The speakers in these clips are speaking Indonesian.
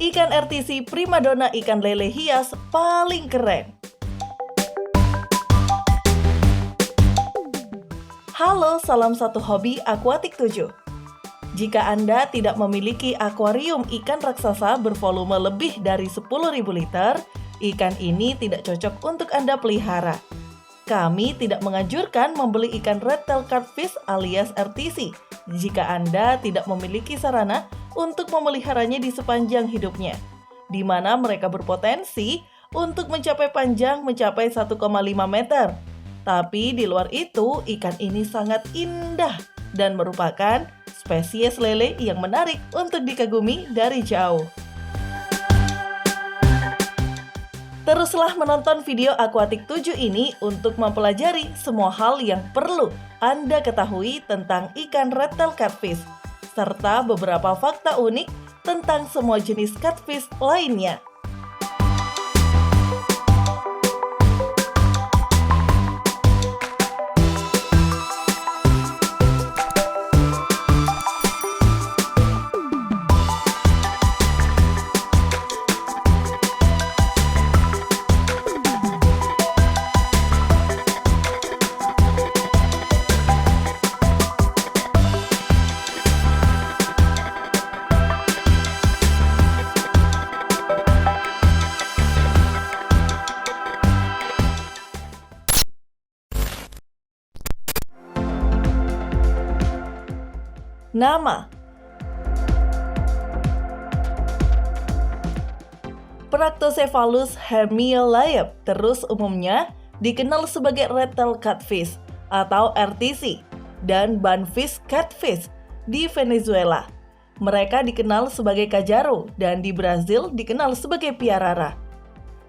ikan RTC primadona ikan lele hias paling keren. Halo, salam satu hobi Aquatic 7. Jika Anda tidak memiliki akuarium ikan raksasa bervolume lebih dari 10.000 liter, ikan ini tidak cocok untuk Anda pelihara. Kami tidak menganjurkan membeli ikan red tail catfish alias RTC jika Anda tidak memiliki sarana untuk memeliharanya di sepanjang hidupnya, di mana mereka berpotensi untuk mencapai panjang mencapai 1,5 meter. Tapi di luar itu, ikan ini sangat indah dan merupakan spesies lele yang menarik untuk dikagumi dari jauh. Teruslah menonton video Aquatic 7 ini untuk mempelajari semua hal yang perlu Anda ketahui tentang ikan red tail catfish, serta beberapa fakta unik tentang semua jenis catfish lainnya. Nama: Proctocephalus hermielae, terus umumnya dikenal sebagai red tail catfish atau RTC, dan banfish catfish di Venezuela. Mereka dikenal sebagai cajaro dan di Brazil dikenal sebagai piarara.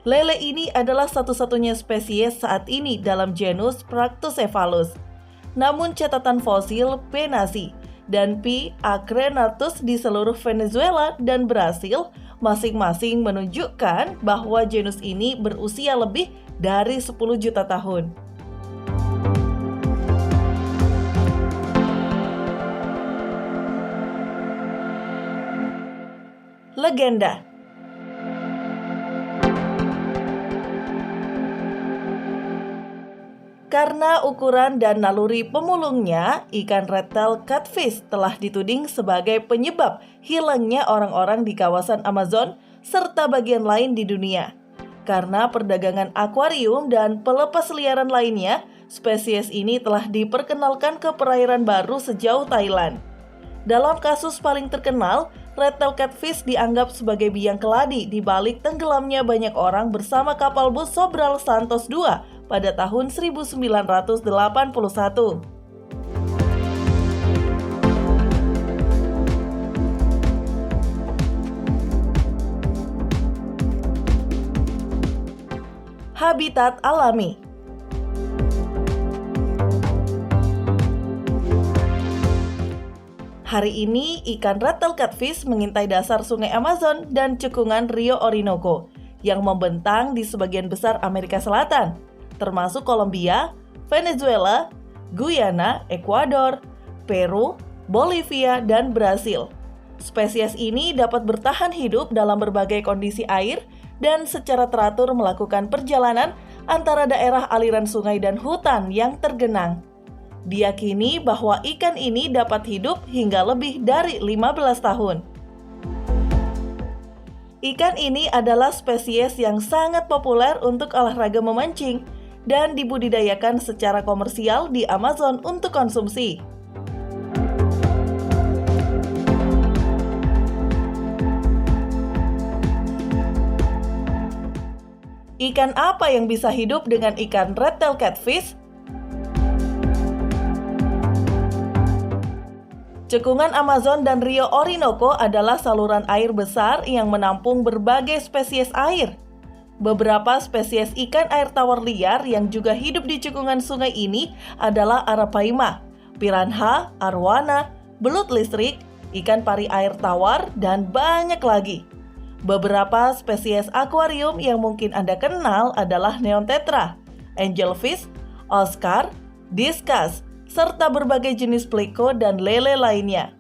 Lele ini adalah satu-satunya spesies saat ini dalam genus Proctocephalus. Namun catatan fosil P. nasi dan P. acrenatus di seluruh Venezuela dan Brasil masing-masing menunjukkan bahwa genus ini berusia lebih dari 10 juta tahun. Legenda: karena ukuran dan naluri pemulungnya, ikan red tail catfish telah dituding sebagai penyebab hilangnya orang-orang di kawasan Amazon serta bagian lain di dunia. Karena perdagangan akuarium dan pelepas liaran lainnya, spesies ini telah diperkenalkan ke perairan baru sejauh Thailand. Dalam kasus paling terkenal, red tail catfish dianggap sebagai biang keladi di balik tenggelamnya banyak orang bersama kapal bus Sobral Santos II pada tahun 1981. Habitat alami: hari ini, ikan red tail catfish mengintai dasar sungai Amazon dan cekungan Rio Orinoco yang membentang di sebagian besar Amerika Selatan, termasuk Kolombia, Venezuela, Guyana, Ekuador, Peru, Bolivia, dan Brasil. Spesies ini dapat bertahan hidup dalam berbagai kondisi air dan secara teratur melakukan perjalanan antara daerah aliran sungai dan hutan yang tergenang. Diyakini bahwa ikan ini dapat hidup hingga lebih dari 15 tahun. Ikan ini adalah spesies yang sangat populer untuk olahraga memancing dan dibudidayakan secara komersial di Amazon untuk konsumsi. Ikan apa yang bisa hidup dengan ikan red tail catfish? Cekungan Amazon dan Rio Orinoco adalah saluran air besar yang menampung berbagai spesies air. Beberapa spesies ikan air tawar liar yang juga hidup di cekungan sungai ini adalah arapaima, piranha, arwana, belut listrik, ikan pari air tawar, dan banyak lagi. Beberapa spesies akuarium yang mungkin Anda kenal adalah neon tetra, angelfish, oscar, discus, serta berbagai jenis pleco dan lele lainnya.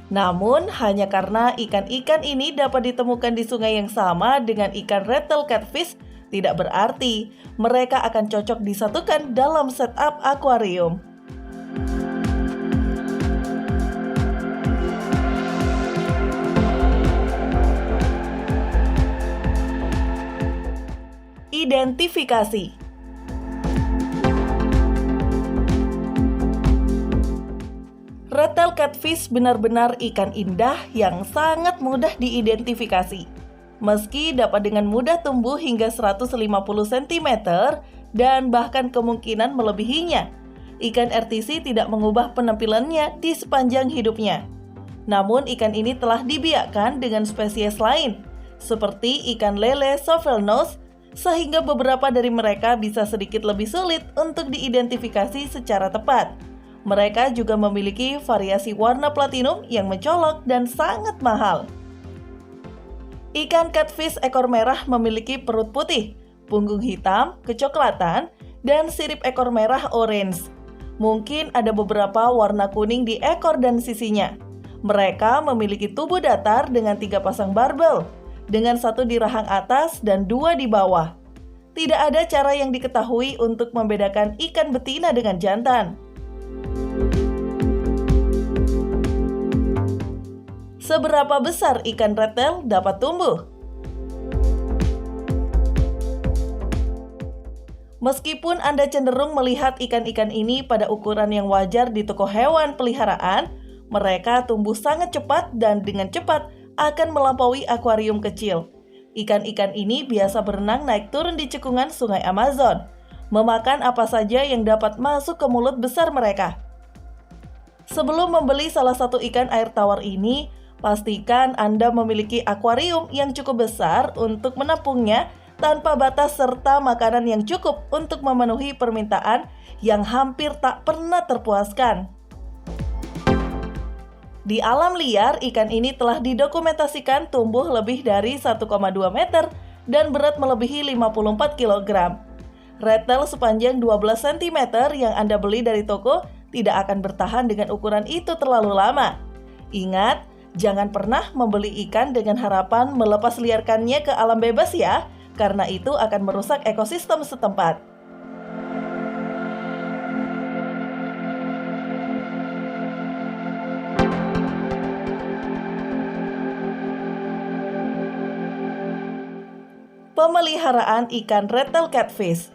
Namun, hanya karena ikan-ikan ini dapat ditemukan di sungai yang sama dengan ikan rattle catfish, tidak berarti mereka akan cocok disatukan dalam setup akuarium. Identifikasi. Rattle catfish benar-benar ikan indah yang sangat mudah diidentifikasi. Meski dapat dengan mudah tumbuh hingga 150 cm dan bahkan kemungkinan melebihinya, ikan RTC tidak mengubah penampilannya di sepanjang hidupnya. Namun ikan ini telah dibiakkan dengan spesies lain, seperti ikan lele shovelnose, sehingga beberapa dari mereka bisa sedikit lebih sulit untuk diidentifikasi secara tepat. Mereka juga memiliki variasi warna platinum yang mencolok dan sangat mahal. Ikan catfish ekor merah memiliki perut putih, punggung hitam, kecoklatan, dan sirip ekor merah orange. Mungkin ada beberapa warna kuning di ekor dan sisinya. Mereka memiliki tubuh datar dengan 3 pasang barbel, dengan 1 di rahang atas dan 2 di bawah. Tidak ada cara yang diketahui untuk membedakan ikan betina dengan jantan. Seberapa besar ikan rattle dapat tumbuh? Meskipun Anda cenderung melihat ikan-ikan ini pada ukuran yang wajar di toko hewan peliharaan, mereka tumbuh sangat cepat dan dengan cepat akan melampaui akuarium kecil. Ikan-ikan ini biasa berenang naik turun di cekungan sungai Amazon, memakan apa saja yang dapat masuk ke mulut besar mereka. Sebelum membeli salah satu ikan air tawar ini, pastikan Anda memiliki akuarium yang cukup besar untuk menampungnya tanpa batas serta makanan yang cukup untuk memenuhi permintaan yang hampir tak pernah terpuaskan. Di alam liar, ikan ini telah didokumentasikan tumbuh lebih dari 1,2 meter dan berat melebihi 54 kg. Rattle sepanjang 12 cm yang Anda beli dari toko tidak akan bertahan dengan ukuran itu terlalu lama. Ingat, jangan pernah membeli ikan dengan harapan melepas liarkannya ke alam bebas ya, karena itu akan merusak ekosistem setempat. Pemeliharaan ikan rattle catfish.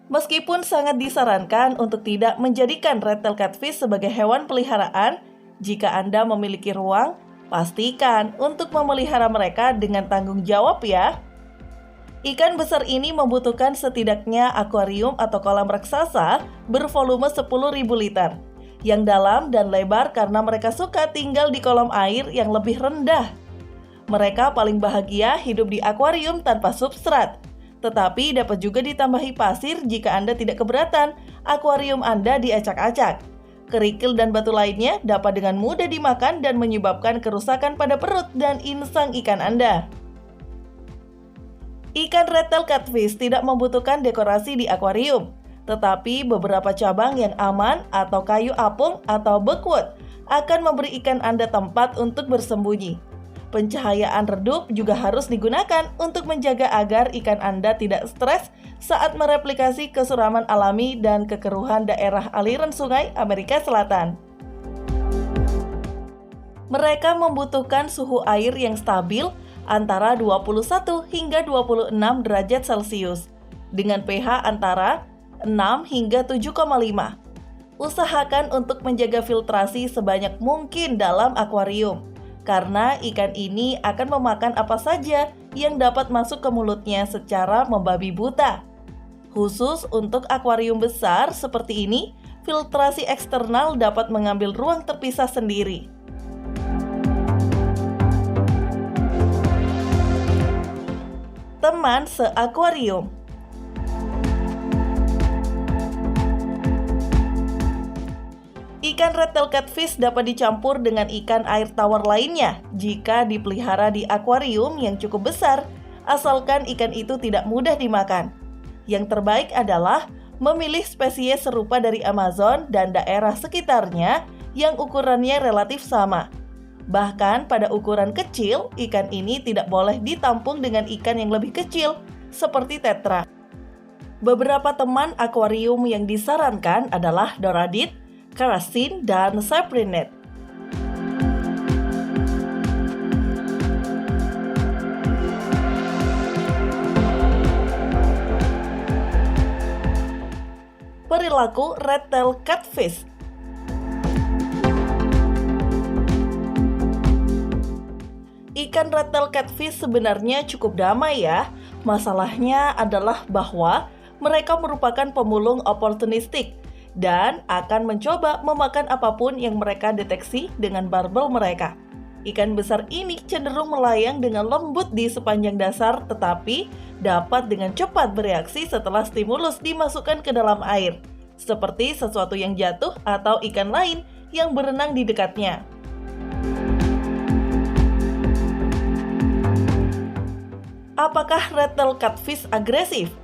Meskipun sangat disarankan untuk tidak menjadikan rattle catfish sebagai hewan peliharaan, jika Anda memiliki ruang, pastikan untuk memelihara mereka dengan tanggung jawab ya. Ikan besar ini membutuhkan setidaknya akuarium atau kolam raksasa bervolume 10.000 liter, yang dalam dan lebar karena mereka suka tinggal di kolam air yang lebih rendah. Mereka paling bahagia hidup di akuarium tanpa substrat. Tetapi dapat juga ditambahi pasir jika Anda tidak keberatan akuarium Anda diacak-acak. Kerikil dan batu lainnya dapat dengan mudah dimakan dan menyebabkan kerusakan pada perut dan insang ikan Anda. Ikan rattle catfish tidak membutuhkan dekorasi di akuarium, tetapi beberapa cabang yang aman atau kayu apung atau beakwood akan memberi ikan Anda tempat untuk bersembunyi. Pencahayaan redup juga harus digunakan untuk menjaga agar ikan Anda tidak stres saat mereplikasi kesuraman alami dan kekeruhan daerah aliran sungai Amerika Selatan. Mereka membutuhkan suhu air yang stabil antara 21 hingga 26 derajat Celcius dengan pH antara 6 hingga 7,5. Usahakan untuk menjaga filtrasi sebanyak mungkin dalam akuarium, karena ikan ini akan memakan apa saja yang dapat masuk ke mulutnya secara membabi buta. Khusus untuk akuarium besar seperti ini, filtrasi eksternal dapat mengambil ruang terpisah sendiri. Teman seakuarium. Ikan rattle catfish dapat dicampur dengan ikan air tawar lainnya jika dipelihara di akuarium yang cukup besar, asalkan ikan itu tidak mudah dimakan. Yang terbaik adalah memilih spesies serupa dari Amazon dan daerah sekitarnya yang ukurannya relatif sama. Bahkan pada ukuran kecil, ikan ini tidak boleh ditampung dengan ikan yang lebih kecil, seperti tetra. Beberapa teman akuarium yang disarankan adalah Doradite, Karasin, dan Cyprinet. Perilaku red-tail catfish. Ikan red-tail catfish sebenarnya cukup damai ya. Masalahnya adalah bahwa mereka merupakan pemulung oportunistik dan akan mencoba memakan apapun yang mereka deteksi dengan barbel mereka. Ikan besar ini cenderung melayang dengan lembut di sepanjang dasar, tetapi dapat dengan cepat bereaksi setelah stimulus dimasukkan ke dalam air, seperti sesuatu yang jatuh atau ikan lain yang berenang di dekatnya. Apakah red-tail catfish agresif?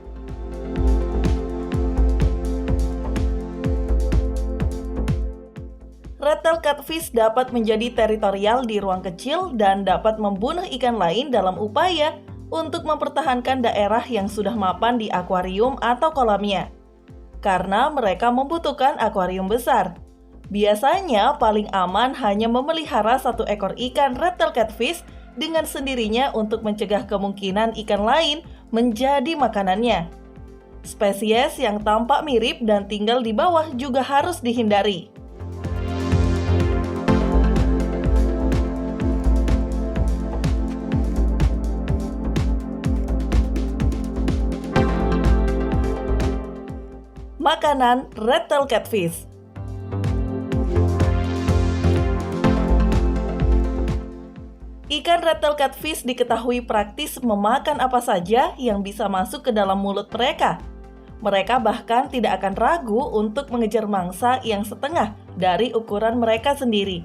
Red-tail catfish dapat menjadi teritorial di ruang kecil dan dapat membunuh ikan lain dalam upaya untuk mempertahankan daerah yang sudah mapan di akuarium atau kolamnya. Karena mereka membutuhkan akuarium besar. Biasanya paling aman hanya memelihara satu ekor ikan red-tail catfish dengan sendirinya untuk mencegah kemungkinan ikan lain menjadi makanannya. Spesies yang tampak mirip dan tinggal di bawah juga harus dihindari. Makanan red-tail catfish. Ikan red-tail catfish diketahui praktis memakan apa saja yang bisa masuk ke dalam mulut mereka. Mereka bahkan tidak akan ragu untuk mengejar mangsa yang setengah dari ukuran mereka sendiri.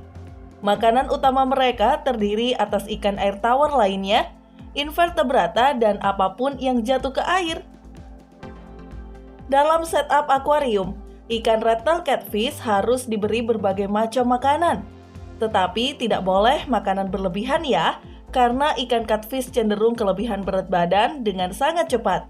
Makanan utama mereka terdiri atas ikan air tawar lainnya, invertebrata, dan apapun yang jatuh ke air. Dalam setup akuarium, ikan red-tail catfish harus diberi berbagai macam makanan. Tetapi tidak boleh makanan berlebihan ya, karena ikan catfish cenderung kelebihan berat badan dengan sangat cepat.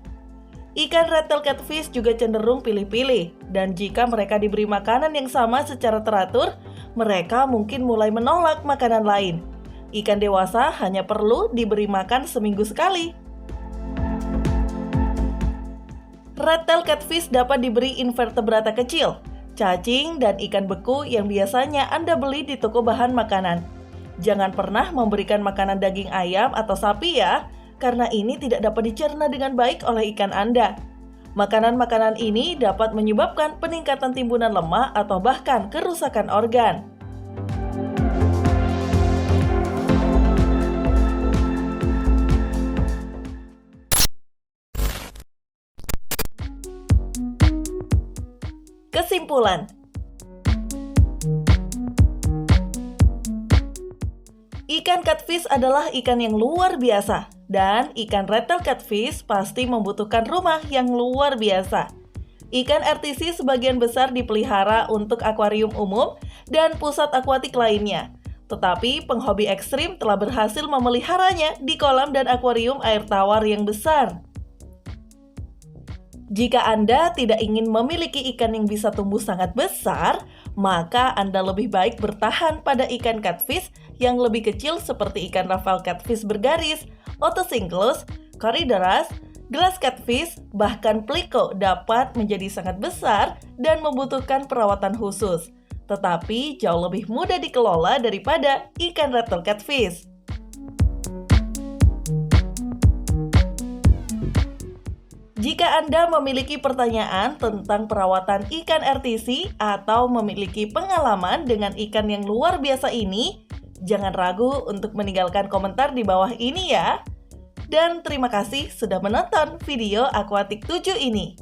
Ikan red-tail catfish juga cenderung pilih-pilih, dan jika mereka diberi makanan yang sama secara teratur, mereka mungkin mulai menolak makanan lain. Ikan dewasa hanya perlu diberi makan seminggu sekali. Red-tail catfish dapat diberi invertebrata kecil, cacing, dan ikan beku yang biasanya Anda beli di toko bahan makanan. Jangan pernah memberikan makanan daging ayam atau sapi ya, karena ini tidak dapat dicerna dengan baik oleh ikan Anda. Makanan-makanan ini dapat menyebabkan peningkatan timbunan lemak atau bahkan kerusakan organ. Kesimpulan, ikan catfish adalah ikan yang luar biasa, dan ikan red-tail catfish pasti membutuhkan rumah yang luar biasa. Ikan RTC sebagian besar dipelihara untuk akuarium umum dan pusat akuatik lainnya. Tetapi penghobi ekstrim telah berhasil memeliharanya di kolam dan akuarium air tawar yang besar. Jika Anda tidak ingin memiliki ikan yang bisa tumbuh sangat besar, maka Anda lebih baik bertahan pada ikan catfish yang lebih kecil seperti ikan Raffle catfish bergaris, Otocinclus, Corydoras, glass catfish, bahkan Plico dapat menjadi sangat besar dan membutuhkan perawatan khusus, tetapi jauh lebih mudah dikelola daripada ikan red-tail catfish. Jika Anda memiliki pertanyaan tentang perawatan ikan RTC atau memiliki pengalaman dengan ikan yang luar biasa ini, jangan ragu untuk meninggalkan komentar di bawah ini ya. Dan terima kasih sudah menonton video Aquatic 7 ini.